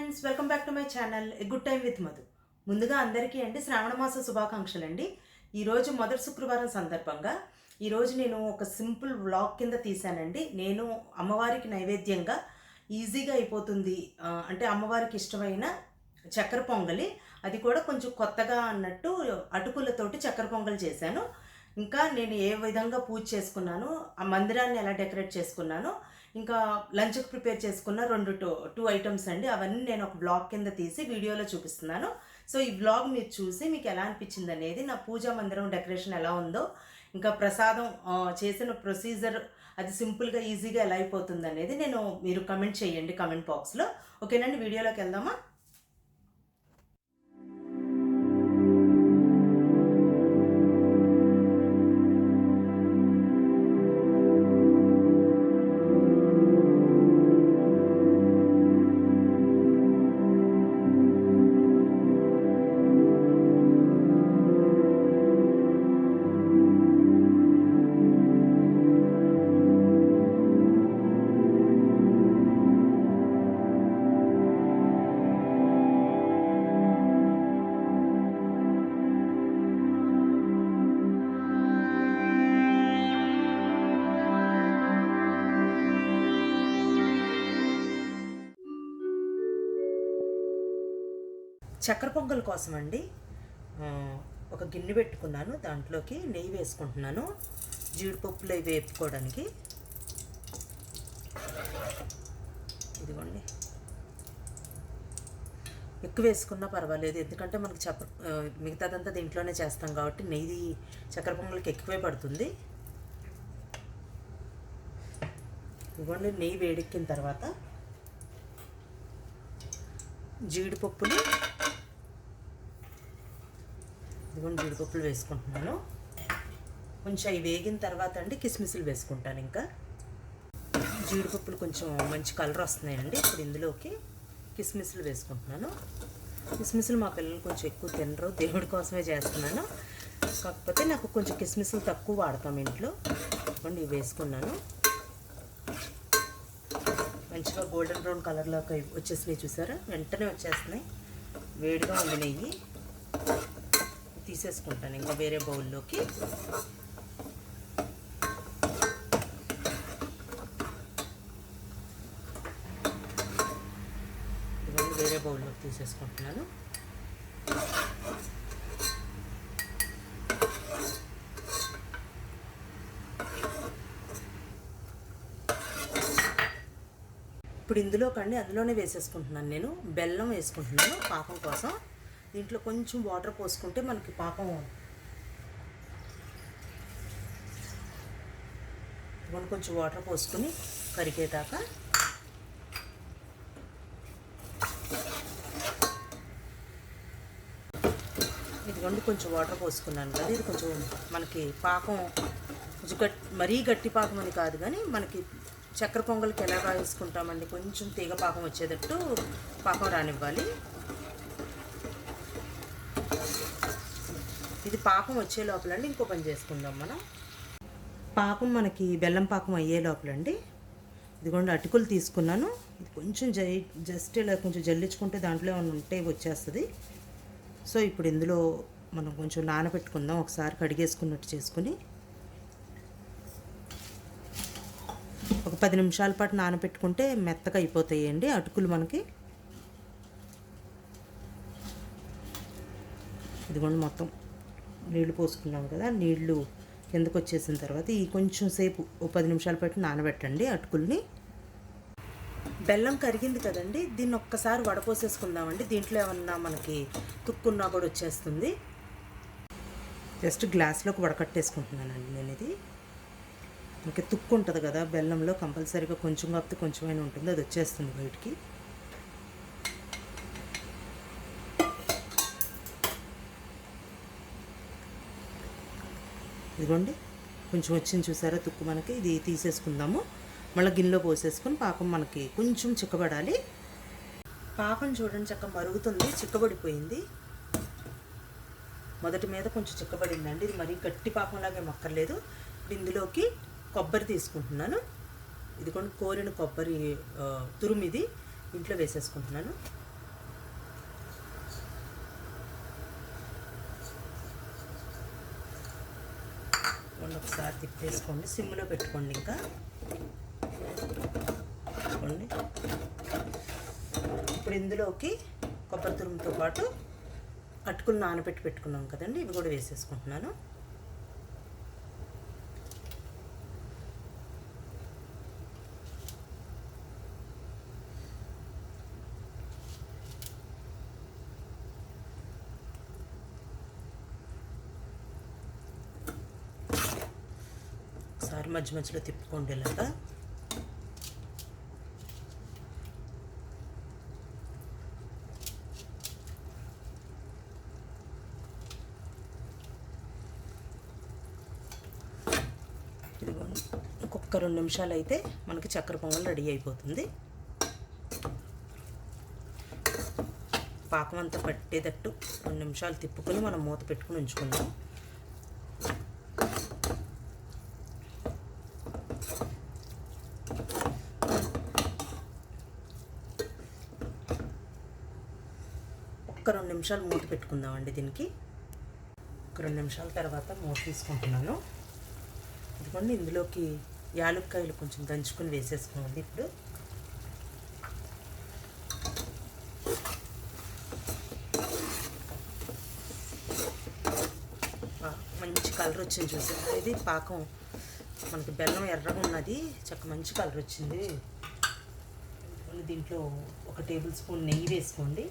Friends, welcome back to my channel a good time with Madhu. ముందుగా అందరికీ శ్రావణ మాస శుభాకాంక్షలు అండి. ఈరోజు మొదటి శుక్రవారం సందర్భంగా ఈరోజు నేను ఒక సింపుల్ వ్లాగ్ కింద తీశానండి. నేను అమ్మవారికి నైవేద్యంగా ఈజీగా అయిపోతుంది అంటే అమ్మవారికి ఇష్టమైన చక్కెర పొంగలి, అది కూడా కొంచెం కొత్తగా అన్నట్టు అటుకులతోటి చక్కెర పొంగలి చేశాను. ఇంకా నేను ఏ విధంగా పూజ చేసుకున్నాను, ఆ మందిరాన్ని ఎలా డెకరేట్ చేసుకున్నాను, ఇంకా లంచ్కి ప్రిపేర్ చేసుకున్న టూ ఐటమ్స్ అండి. అవన్నీ నేను ఒక బ్లాగ్ కింద తీసి వీడియోలో చూపిస్తున్నాను. సో ఈ బ్లాగ్ మీరు చూసి మీకు ఎలా అనిపించింది అనేది, నా పూజా మందిరం డెకరేషన్ ఎలా ఉందో, ఇంకా ప్రసాదం చేసిన ప్రొసీజర్ అది సింపుల్గా ఈజీగా ఎలా అయిపోతుంది అనేది మీరు కమెంట్ చేయండి కమెంట్ బాక్స్లో. ఓకేనండి, వీడియోలోకి వెళ్దామా? చక్కెర పొంగల్ కోసం అండి ఒక గిన్నె పెట్టుకున్నాను. దాంట్లోకి నెయ్యి వేసుకుంటున్నాను జీడిపప్పులు అవి వేపుకోవడానికి. ఇదిగోండి, ఎక్కువ వేసుకున్నా పర్వాలేదు, ఎందుకంటే మనకి మిగతాదంతా దీంట్లోనే చేస్తాం కాబట్టి నెయ్యి చక్కెర పొంగల్కి ఎక్కువే పడుతుంది. ఇదిగోండి, నెయ్యి వేడెక్కిన తర్వాత జీడిపప్పులు జీడిపప్పులు వేసుకుంటున్నాను. కొంచెం అవి వేగిన తర్వాత అండి కిస్మిస్లు వేసుకుంటాను. ఇంకా జీడిపప్పులు కొంచెం మంచి కలర్ వస్తున్నాయండి. ఇప్పుడు ఇందులోకి కిస్మిస్లు వేసుకుంటున్నాను. కిస్మిస్లు మా పిల్లలు కొంచెం ఎక్కువ తినరు, దేవుడి కోసమే చేస్తున్నాను. కాకపోతే నాకు కొంచెం కిస్మిస్లు తక్కువ వాడతాం ఇంట్లో. ఇవి వేసుకున్నాను. మంచిగా గోల్డెన్ బ్రౌన్ కలర్లోకి వచ్చేసినాయి, చూసారా? వెంటనే వచ్చేస్తున్నాయి. వేడిగా ఉంది నెయ్యి. తీసేసుకుంటాను ఇంకా వేరే బౌల్లోకి. వేరే బౌల్లోకి తీసేసుకుంటున్నాను. ఇప్పుడు అందులోనే వేసేసుకుంటున్నాను. నేను బెల్లం వేసుకుంటున్నాను పాకం కోసం. దీంట్లో కొంచెం వాటర్ పోసుకుంటే మనకి పాకం కొంచెం వాటర్ పోసుకుని కరిగేదాకా ఇదిగోండి, కొంచెం వాటర్ పోసుకున్నాను కదా. ఇది కొంచెం మనకి పాకం కొంచెం మరీ గట్టి పాకం అని కాదు, కానీ మనకి చక్కెర పొంగల్కి ఎలాగా వేసుకుంటామండి, కొంచెం తీగ పాకం వచ్చేటట్టు పాకం రానివ్వాలి. ఇది పాకం వచ్చే లోపలండి ఇంకో పని చేసుకుందాం మనం. పాకం మనకి బెల్లం పాకం అయ్యే లోపలండి ఇదిగోండి అటుకులు తీసుకున్నాను. ఇది కొంచెం జస్ట్ ఇలా కొంచెం జల్లించుకుంటే దాంట్లో ఏమైనా ఉంటే వచ్చేస్తుంది. సో ఇప్పుడు ఇందులో మనం కొంచెం నానబెట్టుకుందాం. ఒకసారి కడిగేసుకున్నట్టు చేసుకుని ఒక 10 నిమిషాల పాటు నానబెట్టుకుంటే మెత్తగా అయిపోతాయండి అటుకులు మనకి. ఇదిగోండి, మొత్తం నీళ్లు పోసుకున్నాం కదా, నీళ్లు కిందకు వచ్చేసిన తర్వాత ఈ కొంచెం సేపు 10 నిమిషాల పాటు నానబెట్టండి అటుకుల్ని. బెల్లం కరిగింది కదండి, దీన్ని ఒక్కసారి వడపోసేసుకుందామండి. దీంట్లో ఏమన్నా మనకి తుక్కున్నా కూడా వచ్చేస్తుంది. జస్ట్ గ్లాస్లోకి వడకట్టేసుకుంటున్నానండి నేను. ఇది ఇంకా తుక్కు ఉంటుంది కదా బెల్లంలో, కంపల్సరీగా కొంచెం కాకపోతే కొంచెమైనా ఉంటుంది, అది వచ్చేస్తుంది బయటికి. ఇదిగోండి, కొంచెం వచ్చింది చూసారా తుక్కు మనకి. ఇది తీసేసుకుందాము. మళ్ళీ గిన్నెలో పోసేసుకొని పాకం మనకి కొంచెం చిక్కబడాలి. పాకం చూడండి చక్కగా మరుగుతుంది, చిక్కబడిపోయింది. మొదటి మీద కొంచెం చిక్కబడిందండి. ఇది మరీ గట్టి పాకంలాగే మొక్కర్లేదు. ఇందులోకి కొబ్బరి తీసుకుంటున్నాను. ఇది కూడా కోరిన కొబ్బరి తురుము ఇది ఇంట్లో వేసేసుకుంటున్నాను. ఒకసారి తిప్పేసుకోండి, సిమ్లో పెట్టుకోండి. ఇంకా పెట్టుకోండి. ఇప్పుడు ఇందులోకి కొబ్బరి తురుముతో పాటు అటుకులు నానబెట్టి పెట్టుకున్నాం కదండి, ఇవి కూడా వేసేసుకుంటున్నాను. ఒకసారి మధ్య మధ్యలో తిప్పుకోండి ఇలాగా. ఇదిగోండి, ఇంకొక 2 నిమిషాలు అయితే మనకి చక్కెర పొంగల్ రెడీ అయిపోతుంది. పాకం అంతా పట్టేటట్టు 2 నిమిషాలు తిప్పుకొని మనం మూత పెట్టుకుని ఉంచుకుందాం. ఒక 2 నిమిషాలు మూత పెట్టుకుందామండి దీనికి. ఒక 2 నిమిషాల తర్వాత మూత తీసుకుంటున్నాను. ఇదిగోండి, ఇందులోకి యాలుక్కాయలు కొంచెం దంచుకొని వేసేసుకోండి. ఇప్పుడు మంచి కలర్ వచ్చింది చూసారా, ఇది పాకం. మనకి బెల్లం ఎర్రగా ఉన్నది, చక్క మంచి కలర్ వచ్చింది. దీంట్లో 1 టేబుల్ స్పూన్ నెయ్యి వేసుకోండి.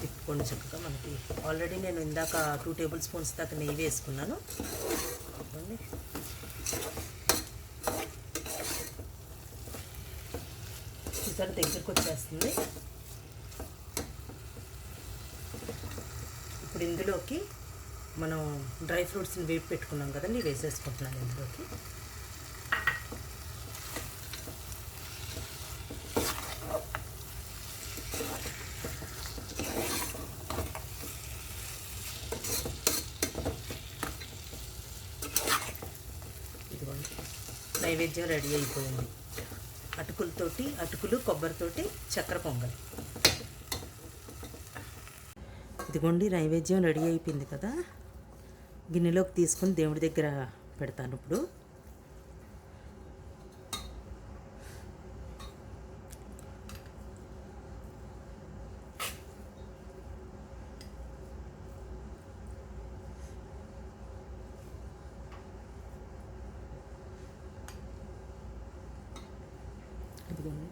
తిప్పుకోండి చక్కగా. మనకి ఆల్రెడీ నేను ఇందాక 2 టేబుల్ స్పూన్స్ దాకా నెయ్యి వేసుకున్నాను. చూసారు, దగ్గరకు వచ్చేస్తుంది. ఇప్పుడు ఇందులోకి మనం డ్రై ఫ్రూట్స్ని వేపి పెట్టుకున్నాం కదండి, వేసేసుకుంటున్నాను ఇందులోకి. ఇదిగోండి, నైవేద్యం రెడీ అయిపోయింది. అటుకులు కొబ్బరితోటి చక్కెర పొంగల్. ఇదిగోండి, నైవేద్యం రెడీ అయిపోయింది కదా, గిన్నెలోకి తీసుకుని దేవుడి దగ్గర పెడతాను ఇప్పుడు. ఇదిగోండి,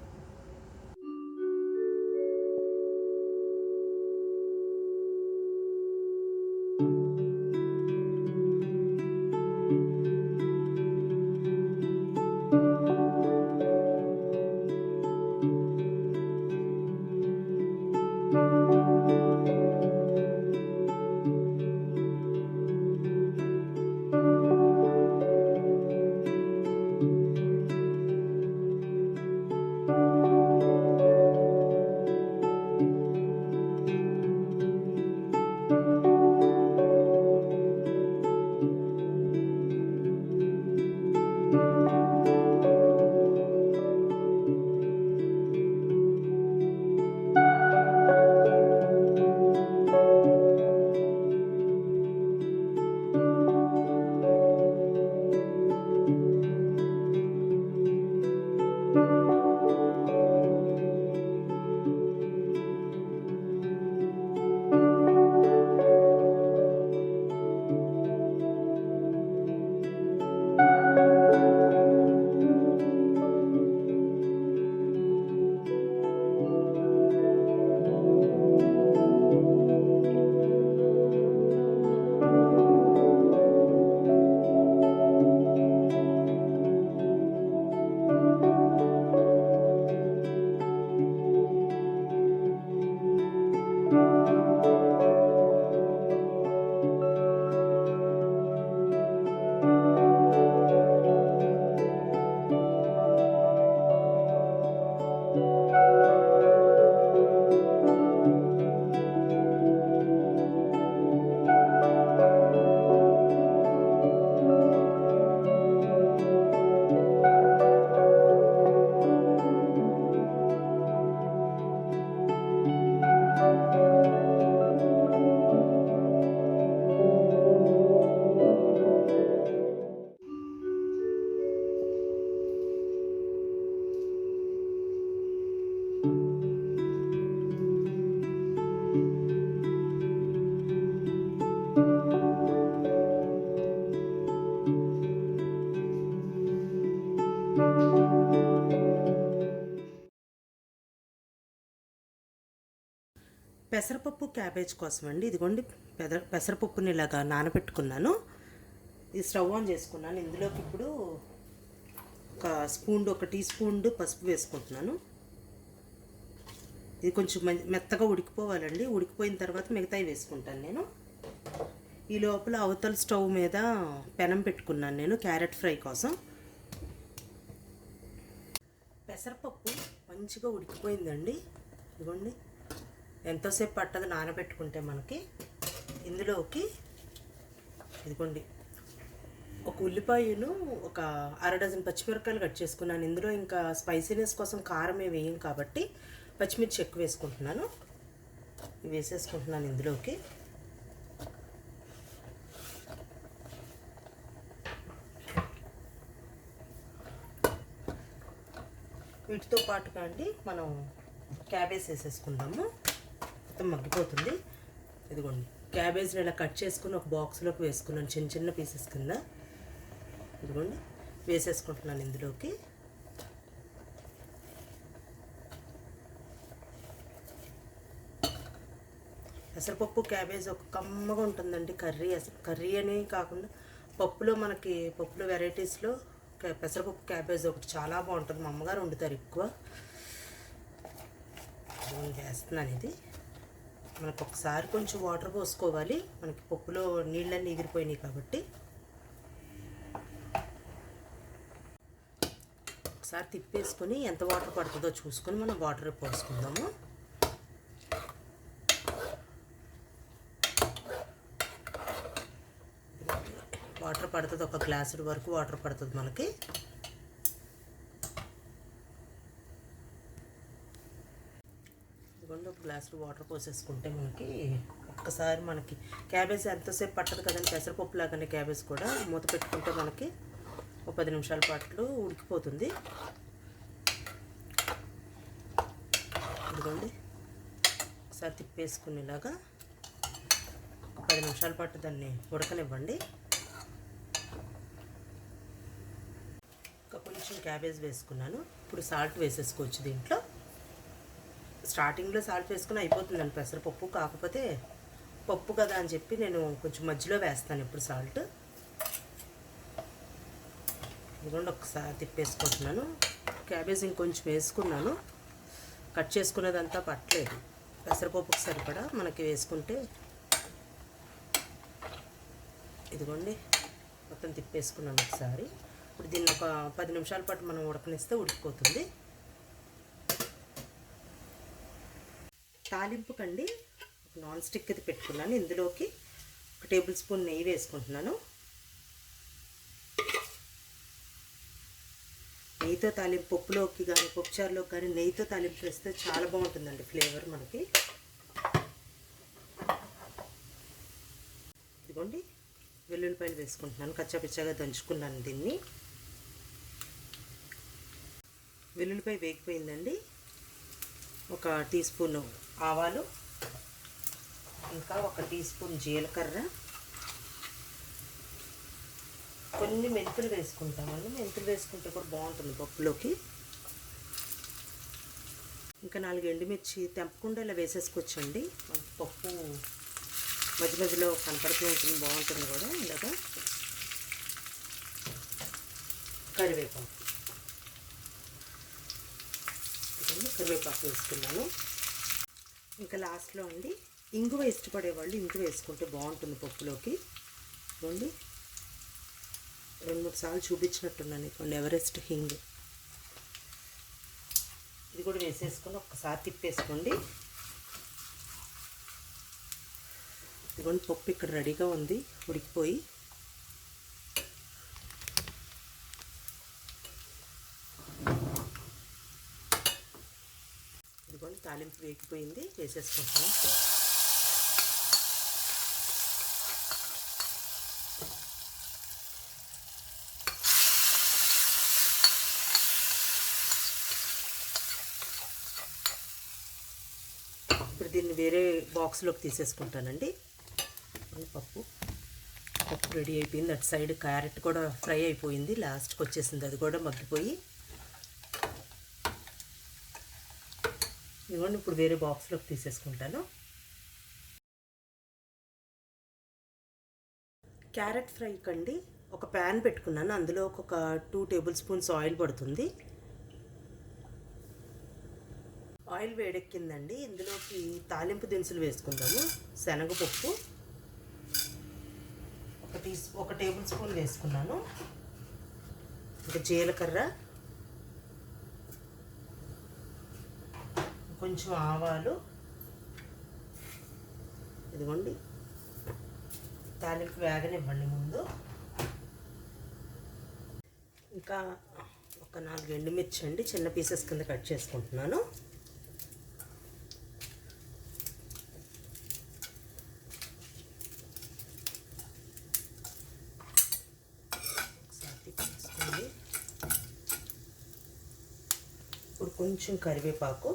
పెసరపప్పు క్యాబేజ్ కోసం అండి. ఇదిగోండి పెసరపప్పుని ఇలాగా నానబెట్టుకున్నాను. ఇది స్టవ్ ఆన్ చేసుకున్నాను. ఇందులోకి ఇప్పుడు ఒక టీ స్పూన్ పసుపు వేసుకుంటున్నాను. ఇది కొంచెం మెత్తగా ఉడికిపోవాలండి. ఉడికిపోయిన తర్వాత మిగతాయి వేసుకుంటాను నేను. ఈ లోపల అవతల స్టవ్ మీద పెనం పెట్టుకున్నాను నేను క్యారెట్ ఫ్రై కోసం. పెసరపప్పు మంచిగా ఉడికిపోయిందండి. ఇదిగోండి ఎంతోసేపు పట్టదు నానబెట్టుకుంటే మనకి. ఇందులోకి ఇదిగోండి ఒక ఉల్లిపాయను ఒక అర డజన్ పచ్చిమిరపకాయలు కట్ చేసుకున్నాను. ఇందులో ఇంకా స్పైసీనెస్ కోసం కారం ఏమి వేయం కాబట్టి పచ్చిమిర్చి ఎక్కువ వేసుకుంటున్నాను. ఇవి వేసేసుకుంటున్నాను ఇందులోకి. వీటితో పాటుగా అండి మనం క్యాబేజ్ వేసేసుకుందాము. మొత్తం మగ్గిపోతుంది. ఇదిగోండి క్యాబేజ్ని ఇలా కట్ చేసుకుని ఒక బాక్స్లోకి వేసుకున్నాను చిన్న చిన్న పీసెస్ కింద. ఇదిగోండి వేసేసుకుంటున్నాను ఇందులోకి. పెసరపప్పు క్యాబేజ్ ఒక కమ్మగా ఉంటుందండి కర్రీ. అసలు కర్రీ అని కాకుండా పప్పులో వెరైటీస్లో పెసరపప్పు క్యాబేజ్ ఒకటి చాలా బాగుంటుంది. మా అమ్మగారు వండుతారు ఎక్కువ. వేస్తున్నాను ఇది. మనకు ఒకసారి కొంచెం వాటర్ పోసుకోవాలి. మనకి పప్పులో నీళ్ళన్నీ ఎగిరిపోయినాయి కాబట్టి ఒకసారి తిప్పేసుకొని ఎంత వాటర్ పడుతుందో చూసుకొని మనం వాటర్ పోసుకుందాము. వాటర్ పడుతుంది, ఒక గ్లాసుడు వరకు వాటర్ పడుతుంది మనకి. ఇదిగోండి ఒక గ్లాసుడు వాటర్ పోసేసుకుంటే మనకి ఒక్కసారి మనకి క్యాబేజ్ ఎంతసేపు పట్టదు కదండి. పెసరపప్పు లాగానే క్యాబేజ్ కూడా మూత పెట్టుకుంటే మనకి ఒక 10 నిమిషాల పాటు ఉడికిపోతుంది. ఇదిగోండి ఒకసారి తిప్పేసుకునేలాగా ఒక 10 నిమిషాల పాటు దాన్ని ఉడకనివ్వండి. ఇంకా కొంచెం క్యాబేజ్ వేసుకున్నాను. ఇప్పుడు సాల్ట్ వేసేసుకోవచ్చు దీంట్లో. స్టార్టింగ్లో సాల్ట్ వేసుకుని అయిపోతుందండి పెసరపప్పు. కాకపోతే పప్పు కదా అని చెప్పి నేను కొంచెం మధ్యలో వేస్తాను ఇప్పుడు సాల్ట్. ఇదిగోండి ఒకసారి తిప్పేసుకుంటున్నాను. క్యాబేజ్ ఇంకొంచెం వేసుకున్నాను. కట్ చేసుకున్నదంతా పట్టలేదు. పెసరపప్పుకి సరిపడా మనకి వేసుకుంటే. ఇదిగోండి మొత్తం తిప్పేసుకున్నాను ఒకసారి. ఇప్పుడు దీన్ని ఒక 10 నిమిషాల పాటు మనం ఉడకనిస్తే ఉడికిపోతుంది. తాలింపుకండి నాన్ స్టిక్ అది పెట్టుకున్నాను. ఇందులోకి 1 టేబుల్ స్పూన్ నెయ్యి వేసుకుంటున్నాను. నెయ్యితో తాలింపు పప్పులోకి కానీ పప్పుచారులోకి కానీ నెయ్యితో తాలింపు వేస్తే చాలా బాగుంటుందండి ఫ్లేవర్ మనకి. ఇదిగోండి వెల్లుల్లిపాయలు వేసుకుంటున్నాను. కచ్చాపిచ్చాగా దంచుకున్నాను దీన్ని. వెల్లుల్లిపాయ వేగిపోయిందండి. ఒక టీ స్పూన్ ఆవాలు, ఇంకా 1 టీ స్పూన్ జీలకర్ర, కొన్ని మెంతులు వేసుకుంటామండి. మెంతులు వేసుకుంటే కూడా బాగుంటుంది పప్పులోకి. ఇంకా 4 ఎండుమిర్చి తెంపకుండా ఇలా వేసేసుకోవచ్చండి. మనకి పప్పు మధ్య మధ్యలో కనపడుతూ ఉంటుంది, బాగుంటుంది కూడా. ఇలాగా కరివేపాకు వేసుకున్నాను. ఇంకా లాస్ట్లో అండి ఇంగువ ఇష్టపడేవాళ్ళు ఇంగువ వేసుకుంటే బాగుంటుంది పప్పులోకి. చూడండి 2-3 సార్లు చూపించినట్టున్నాను. ఇదిగోండి ఎవరెస్ట్ హింగ్. ఇది కూడా వేసేసుకొని ఒక్కసారి తిప్పేసుకోండి. ఇదిగోండి పప్పు ఇక్కడ రెడీగా ఉంది ఉడికిపోయి. ఇదిగోండి తాలింపు వేగిపోయింది, వేసేసుకుంటాను. ఇప్పుడు దీన్ని వేరే బాక్స్లోకి తీసేసుకుంటానండి. పప్పు రెడీ అయిపోయింది. అటు సైడ్ క్యారెట్ కూడా ఫ్రై అయిపోయింది, లాస్ట్కి వచ్చేసింది, అది కూడా మగ్గిపోయి. ఇదిగోండి ఇప్పుడు వేరే బాక్స్లోకి తీసేసుకుంటాను. క్యారెట్ ఫ్రై కండి ఒక ప్యాన్ పెట్టుకున్నాను. అందులో ఒక 2 టేబుల్ స్పూన్స్ ఆయిల్ పడుతుంది. ఆయిల్ వేడెక్కిందండి. ఇందులోకి తాలింపు దినుసులు వేసుకుందాము. శనగపప్పు ఒక టేబుల్ స్పూన్ వేసుకున్నాను. ఇంకా జీలకర్ర, కొంచెం ఆవాలు, ఇదిగోండి తాలింపు వేగనివ్వండి ముందు. ఇంకా ఒక 4 ఎండుమిర్చి అండి చిన్న పీసెస్ కింద కట్ చేసుకుంటున్నాను. ఇప్పుడు కొంచెం కరివేపాకు,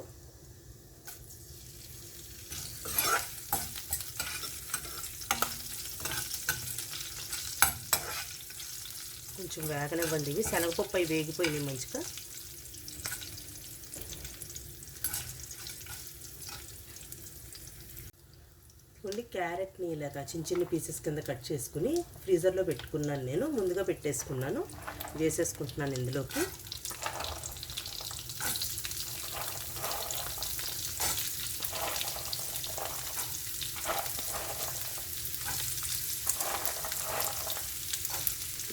కొంచెం వేగనివ్వండి. ఇవి శనగపప్పు అవి వేగిపోయినాయి మంచిగా. ఇదిగోండి క్యారెట్ని ఇలాగా చిన్న చిన్న పీసెస్ కింద కట్ చేసుకుని ఫ్రీజర్లో పెట్టుకున్నాను. నేను ముందుగా పెట్టేసుకున్నాను. వేసేసుకుంటున్నాను ఇందులోకి.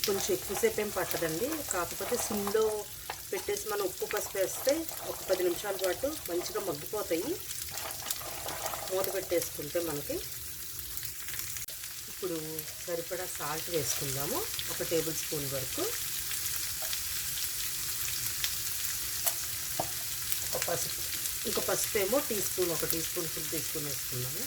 కొంచెం ఎక్కువసేపు ఏం పట్టదండి. కాకపోతే సిమ్లో పెట్టేసి మనం ఉప్పు పసుపు వేస్తే ఒక 10 నిమిషాల పాటు మంచిగా మగ్గిపోతాయి మూత పెట్టేసుకుంటే మనకి. ఇప్పుడు సరిపడా సాల్ట్ వేసుకుందాము, ఒక టేబుల్ స్పూన్ వరకు. ఇంకా పసుపు ఏమో ఒక teaspoon full teaspoon వేసుకున్నాము.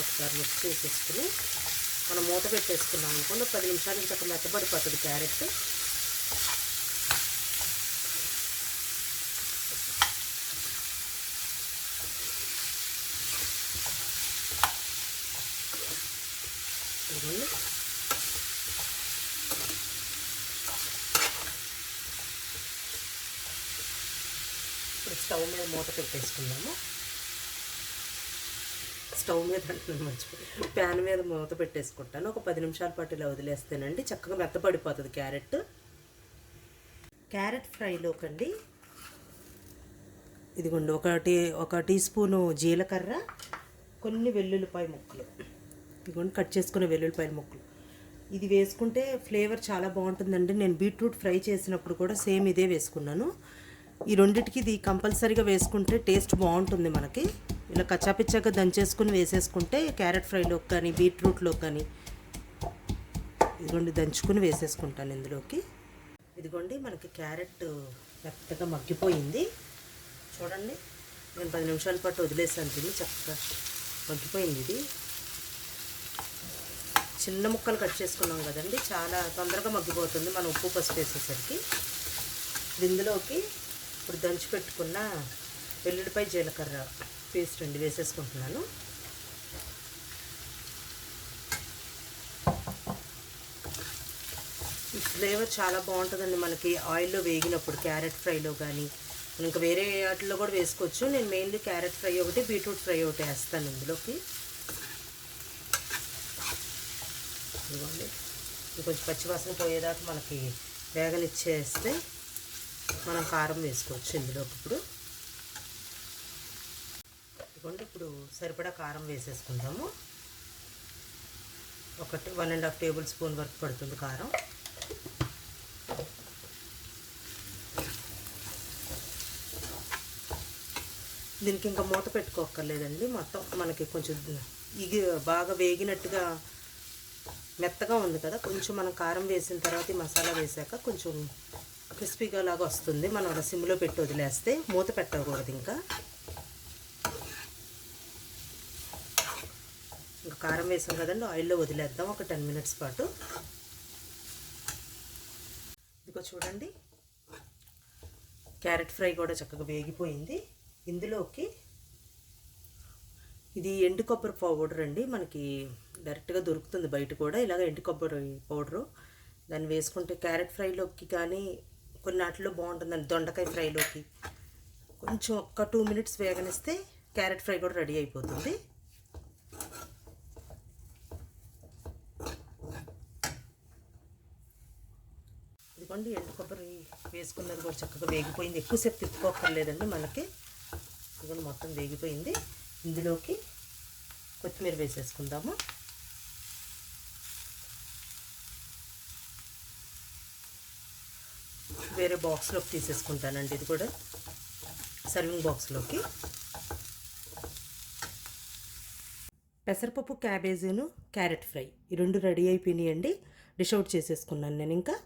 ఒకసారి మిక్స్ చేసేసుకుని మనం మూత పెట్టేసుకున్నాం అనుకోండి. 10 నిమిషాలు ఇంకా మెత్తబడిపోతుంది క్యారెట్. ఇప్పుడు స్టవ్ మీద మూత పెట్టేసుకున్నాము. స్టవ్ మీద అంటున్నాను, మర్చిపోయి ప్యాన్ మీద మూత పెట్టేసుకుంటాను. ఒక 10 నిమిషాల పాటు ఇలా వదిలేస్తేనండి చక్కగా మెత్తపడిపోతుంది క్యారెట్. క్యారెట్ ఫ్రైలోకండి ఇదిగోండి ఒక టీ స్పూను జీలకర్ర, కొన్ని వెల్లుల్లిపాయ ముక్కలు, ఇదిగోండి కట్ చేసుకునే వెల్లుల్లిపాయ ముక్కలు. ఇది వేసుకుంటే ఫ్లేవర్ చాలా బాగుంటుందండి. నేను బీట్రూట్ ఫ్రై చేసినప్పుడు కూడా సేమ్ ఇదే వేసుకున్నాను. ఈ రెండిటికి ఇది కంపల్సరీగా వేసుకుంటే టేస్ట్ బాగుంటుంది మనకి. ఇలా కచ్చాపిచ్చాగా దంచేసుకుని వేసేసుకుంటే క్యారెట్ ఫ్రైలోకి కానీ బీట్రూట్లోకి కానీ ఇదిగోండి దంచుకుని వేసేసుకుంటాను ఇందులోకి. ఇదిగోండి మనకి క్యారెట్ మెత్తగా మగ్గిపోయింది చూడండి. నేను 10 నిమిషాల పాటు వదిలేసాను దీన్ని, చక్కగా మగ్గిపోయింది. ఇది చిన్న ముక్కలు కట్ చేసుకున్నాం కదండి, చాలా తొందరగా మగ్గిపోతుంది మనం ఉప్పు పసుపు వేసేసరికి. ఇందులోకి ఇప్పుడు దంచి పెట్టుకున్న వెల్లుల్లిపాయ జీలకర్ర పేస్ట్ అండి వేసేసుకుంటున్నాను. ఈ ఫ్లేవర్ చాలా బాగుంటుందండి మనకి ఆయిల్లో వేగినప్పుడు క్యారెట్ ఫ్రైలో కానీ. ఇంకా వేరే వాటిల్లో కూడా వేసుకోవచ్చు. నేను మెయిన్లీ క్యారెట్ ఫ్రై ఒకటి బీట్రూట్ ఫ్రై ఒకటి వేస్తాను ఇందులోకి. ఇదిగోండి కొంచెం పచ్చివాసన పోయేదాకా మనకి వేగనిచ్చేస్తే మనం కారం వేసుకోవచ్చు ఇందులోకి. ఇప్పుడు సరిపడా కారం వేసేసుకుంటాము. 1.5 టేబుల్ స్పూన్ వరకు పడుతుంది కారం. దీనికి ఇంకా మూత పెట్టుకోక్కర్లేదండి. మొత్తం మనకి కొంచెం బాగా వేగినట్టుగా మెత్తగా ఉంది కదా, కొంచెం మనం కారం వేసిన తర్వాత ఈ మసాలా వేసాక కొంచెం క్రిస్పీగా లాగా వస్తుంది. మనం అలా సిమ్లో పెట్టి వదిలేస్తే మూత పెట్టకూడదు. ఇంకా కారం వేసాం కదండి, ఆయిల్లో వదిలేద్దాం ఒక 10 మినిట్స్ పాటు. ఇదిగో చూడండి క్యారెట్ ఫ్రై కూడా చక్కగా వేగిపోయింది. ఇందులోకి ఇది ఎండు కొబ్బరి పౌడర్ అండి, మనకి డైరెక్ట్గా దొరుకుతుంది బయట కూడా. ఇలాగ ఎండు కొబ్బరి పౌడరు దాన్ని వేసుకుంటే క్యారెట్ ఫ్రైలోకి కానీ కొన్నాటిలో బాగుంటుందండి దొండకాయ ఫ్రైలోకి. కొంచెం ఒక్క 2 మినిట్స్ వేగనిస్తే క్యారెట్ ఫ్రై కూడా రెడీ అయిపోతుంది. ఇదిగోండి ఎండు కొబ్బరి వేసుకున్నది కూడా చక్కగా వేగిపోయింది. ఎక్కువసేపు తిప్పుకోక్కర్లేదండి మనకి. ఇదిగోండి మొత్తం వేగిపోయింది. ఇందులోకి కొత్తిమీర వేసేసుకుందాము. వేరే బాక్స్లోకి తీసేసుకుంటానండి. ఇది కూడా సర్వింగ్ బాక్స్లోకి. పెసరపప్పు, క్యాబేజీను, క్యారెట్ ఫ్రై ఈ 2 రెడీ అయిపోయినాయండి. డిష్ అవుట్ చేసేసుకున్నాను నేను ఇంకా.